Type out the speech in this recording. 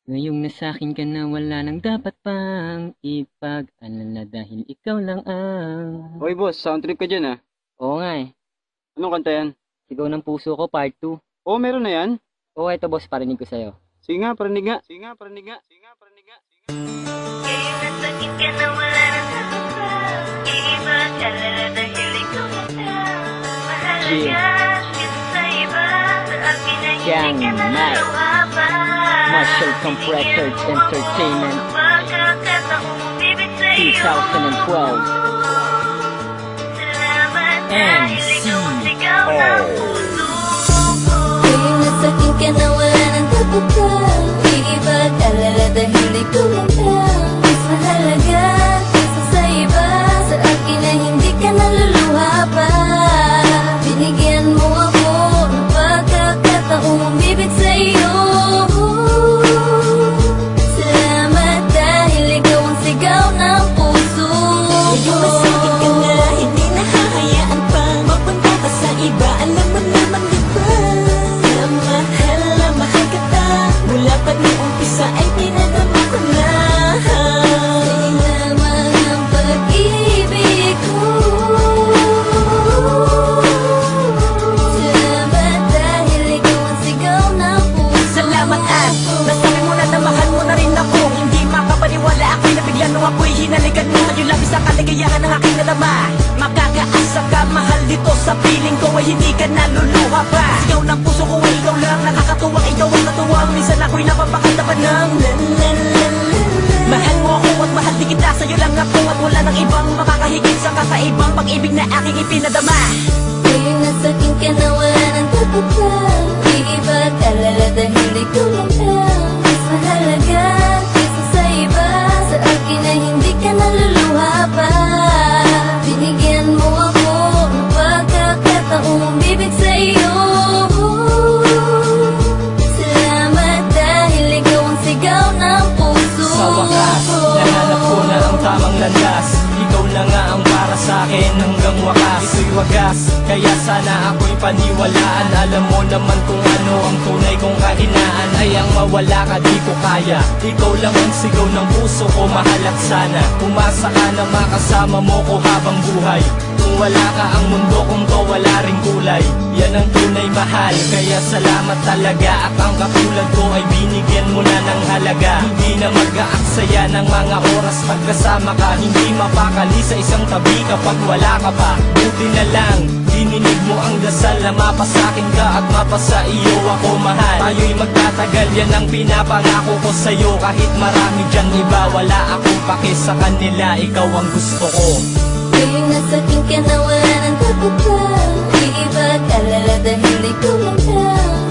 Ngayong nasa'kin ka na wala nang dapat pang ipag-alala dahil ikaw lang ang... Hoy boss, sound trip ka dyan ah. Oo nga eh. Anong kanta yan? Sigaw ng puso ko, part 2. Oo, meron na yan. Oo, eto boss, parinig ko sa'yo. Sige nga, parinig nga. Sige nga, parinig nga. Sige nga, parinig nga. Sige nga. Ngayong nasakit ka na wala nang dapat pang ipag-alala dahil ikaw lang ang mahalaga kaysa sa iba. Sa akin ay hindi ka na luluha pa. Marshall Camp Records Entertainment, Pagkakataong bibig sa'yo. 2012. Salamat dahil ikaw ang sigaw ng puso ko. Ngayong nasakit ka na wala nang dapat pang ipag-alala dahil ikaw lang ang mas mahalaga kaysa sa iba. Sa akin ay hindi ka naluluha pa. Binigyan mo ako ng pagkakataong bibig sa'yo. Salamat dahil ikaw ang sigaw ng puso ko. Ngayong masakit ka na, hindi nahahayaan pang mapunta ka sa iba. Alam mo naman diba na mahal kita. Mula pa ni umpisa ay pinadama ko na. Sa'yo lamang ang pag-ibig ko. Salamat dahil ikaw ang sigaw ng puso. Salamat at nasabi mo na mahal mo na rin ako. Hindi makapaniwala ako'y nabigla nung ako'y hinalikan mo. Sa'yo labis ang kaligayahan ng aking nadama. Makakaasa ka, mahal dito sa piling ko ay hindi ka naluluha pa. Sigaw ng puso ko ay ikaw lang, nakakatuwang ikaw ang natuwang. Minsan ako'y napapakanta pa ng mahal mo ako at mahal din kita. Sa'yo lang ako at wala nang ibang makakahigit sa kakaibang pag-ibig na aking ipinadama. Ngayong nasakit ka na wala nang dapat pang ipag-alala dahil ikaw lang ang mas mahalaga kaysa sa iba. Sa akin ay hindi ka naluluha pa. Binigyan mo ako ng pagkakataong bibig sa'yo. Salamat dahil ikaw ang sigaw ng puso Sa wakas, nahanap ko na ang tamang landas. Ikaw na nga ang para sa'kin hanggang wakas. Ito'y wagas, kaya sana ako'y paniwalaan. Alam mo naman kung ano ang tunay kong kahinaan. Ay ang mawala ka di ko kaya. Ikaw lang ang sigaw ng puso ko, mahal at sana umasa ka na makasama mo ko habang buhay. Kung wala ka ang mundo kong to wala ring kulay. Yan ang tunay mahal, kaya salamat talaga. At ang katulad ko ay binigyan mo na ng halaga. Hindi na mag-aaksaya ng mga oras pagkasama ka. Hindi mapakali sa isang tabi kapag wala ka pa. Buti na lang, dininig mo ang dasal na mapasakin ka at mapasa iyo ako mahal. Tayo'y magtatagal, yan ang pinapangako ko sa'yo. Kahit marami dyan iba, wala akong pake sa kanila. Ikaw ang gusto ko. Ngayong nasakit ka na wala nang dapat pang ipag-alala dahil ikaw lang ang